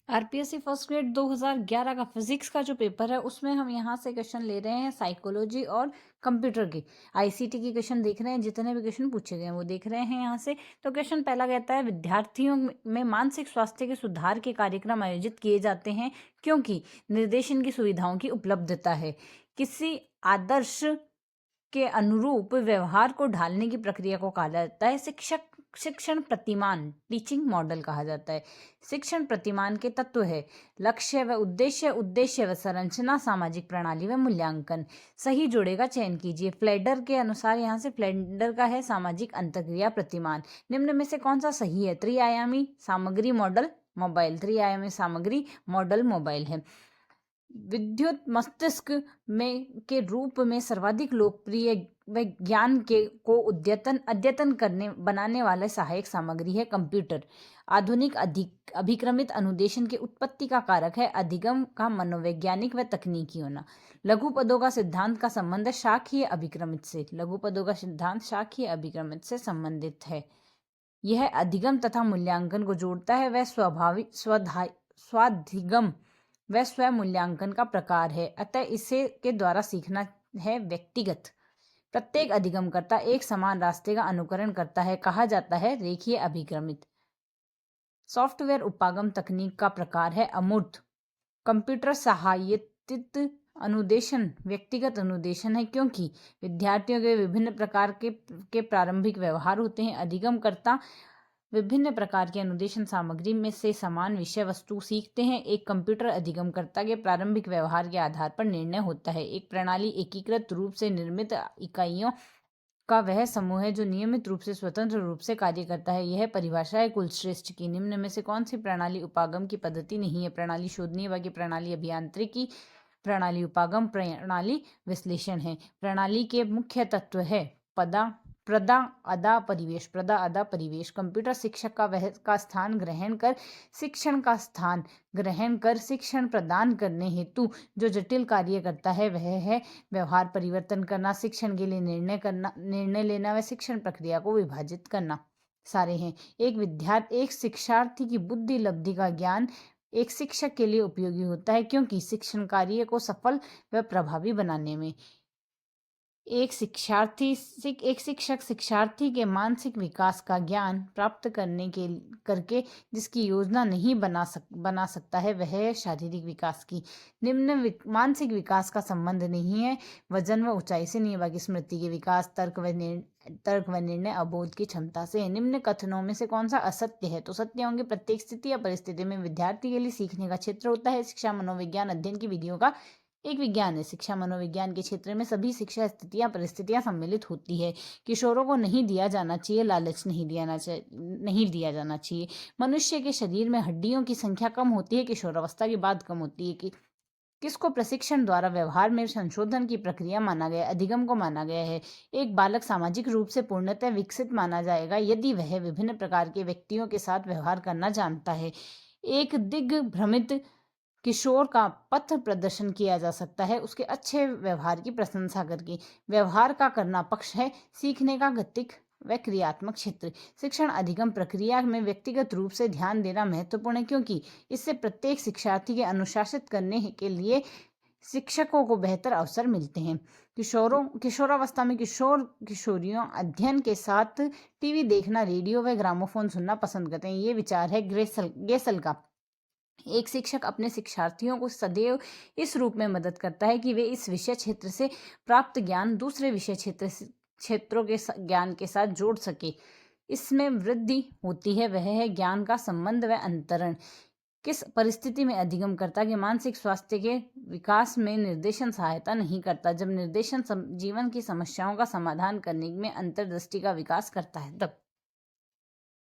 RPSC first grade 2011 का physics का जो पेपर है उसमें हम यहाँ से क्वेश्चन ले रहे हैं साइकोलॉजी और कंप्यूटर के। आईसीटी के क्वेश्चन देख रहे हैं, जितने भी क्वेश्चन पूछे गए हैं वो देख रहे हैं यहाँ से। तो क्वेश्चन पहला कहता है, विद्यार्थियों में मानसिक स्वास्थ्य के सुधार के कार्यक्रम आयोजित किए जाते हैं क्योंकि निर्देशन की सुविधाओं की उपलब्धता है। किसी आदर्श के अनुरूप व्यवहार को ढालने की प्रक्रिया को कहा जाता है शिक्षण प्रतिमान, टीचिंग मॉडल कहा जाता है। शिक्षण प्रतिमान के तत्व है लक्ष्य व उद्देश्य, उद्देश्य व संरचना, सामाजिक प्रणाली व मूल्यांकन। सही जोड़े का चयन कीजिए। फ्लेडर के अनुसार, यहाँ से फ्लेडर का है सामाजिक अंतर्क्रिया प्रतिमान। निम्न में से कौन सा सही है? त्रिआयामी सामग्री मॉडल मोबाइल, त्रिआयामी सामग्री मॉडल मोबाइल है। विद्युत मस्तिष्क में के रूप में सर्वाधिक लोकप्रिय विज्ञान के को अद्यतन करने बनाने वाले सहायक सामग्री है कंप्यूटर। आधुनिक अभिक्रमित अनुदेशन के उत्पत्ति का कारक है अधिगम का मनोवैज्ञानिक व तकनीकी होना। लघु पदों का सिद्धांत का संबंध शाखीय अभिक्रमित से, लघु पदों का सिद्धांत शाखीय अभिक्रमित से संबंधित है। यह अधिगम तथा मूल्यांकन को जोड़ता है। वह स्वाधिगम वह स्वयं मूल्यांकन का प्रकार है, अतः इसे के द्वारा सीखना है व्यक्तिगत। प्रत्येक अधिगमकर्ता एक समान रास्ते का अनुकरण करता है, कहा जाता है रेखीय अभिक्रमित। सॉफ्टवेयर उपागम तकनीक का प्रकार है अमूर्त। कंप्यूटर सहायतित अनुदेशन व्यक्तिगत अनुदेशन है क्योंकि विद्यार्थियों के विभिन्न प्रकार के प्रारंभिक व्यवहार होते हैं। अधिगमकर्ता विभिन्न प्रकार के अनुदेशन सामग्री में से समान विषय वस्तु सीखते हैं। एक कंप्यूटर अधिगमकर्ता के प्रारंभिक व्यवहार के आधार पर निर्णय होता है। एक प्रणाली एकीकृत रूप से निर्मित इकाइयों का वह समूह है जो नियमित रूप से स्वतंत्र रूप से कार्य करता है। यह परिभाषा है कुलश्रेष्ठ की। निम्न में से कौन सी प्रणाली उपागम की पद्धति नहीं है? प्रणाली शोधनीय व की प्रणाली अभियांत्रिकी, प्रणाली उपागम, प्रणाली विश्लेषण है। प्रणाली के मुख्य तत्व है प्रदा अदा परिवेश। कंप्यूटर शिक्षक का स्थान ग्रहण कर शिक्षण का स्थान ग्रहण कर शिक्षण प्रदान करने हेतु जो जटिल कार्य करता है वह है व्यवहार परिवर्तन करना, शिक्षण के लिए निर्णय लेना व शिक्षण प्रक्रिया को विभाजित करना। सारे हैं। एक शिक्षार्थी की बुद्धि लब्धि का ज्ञान एक शिक्षक के लिए उपयोगी होता है क्योंकि शिक्षण कार्य को सफल व प्रभावी बनाने में एक शिक्षक शिक्षार्थी के मानसिक विकास का ज्ञान प्राप्त करके जिसकी योजना नहीं बना सकता है वह है शारीरिक विकास की। मानसिक विकास का संबंध नहीं है वजन व ऊंचाई से, नहीं है, बाकी स्मृति के विकास, तर्क व निर्णय अबोध की क्षमता से है। निम्न कथनों में से कौन सा असत्य है? तो सत्य होंगे। प्रत्येक स्थिति या परिस्थिति में विद्यार्थी के लिए सीखने का क्षेत्र होता है। शिक्षा मनोविज्ञान अध्ययन की विधियों का एक विज्ञान है। शिक्षा मनोविज्ञान के क्षेत्र में सभी शिक्षा स्थितियां परिस्थितियां सम्मिलित होती है। किशोरों को नहीं दिया जाना चाहिए लालच, नहीं दिया जाना चाहिए। मनुष्य के शरीर में हड्डियों की संख्या कम होती है किशोरावस्था के बाद कम होती है। किसको प्रशिक्षण द्वारा व्यवहार में संशोधन की प्रक्रिया माना गया? अधिगम को माना गया है। एक बालक सामाजिक रूप से पूर्णतः विकसित माना जाएगा यदि वह विभिन्न प्रकार के व्यक्तियों के साथ व्यवहार करना जानता है। एक दिग्भ्रमित किशोर का पथ प्रदर्शन किया जा सकता है उसके अच्छे व्यवहार की प्रशंसा करके। व्यवहार का करना पक्ष है सीखने का गतिक व क्रियात्मक क्षेत्र। शिक्षण अधिगम प्रक्रिया में व्यक्तिगत रूप से ध्यान देना महत्वपूर्ण है क्योंकि इससे प्रत्येक शिक्षार्थी के अनुशासित करने के लिए शिक्षकों को बेहतर अवसर मिलते हैं। किशोरावस्था में किशोरियों अध्ययन के साथ टीवी देखना, रेडियो व ग्रामोफोन सुनना पसंद करते हैं। ये विचार है गेसल का। एक शिक्षक अपने शिक्षार्थियों को सदैव इस रूप में मदद करता है कि वे इस विषय क्षेत्र से प्राप्त ज्ञान दूसरे विषय क्षेत्रों के ज्ञान के साथ जोड़ सके। इसमें वृद्धि होती है वह है ज्ञान का संबंध व अंतरण। किस परिस्थिति में अधिगमकर्ता के मानसिक स्वास्थ्य के विकास में निर्देशन सहायता नहीं करता? जब निर्देशन जीवन की समस्याओं का समाधान करने में अंतर्दृष्टि का विकास करता है तब।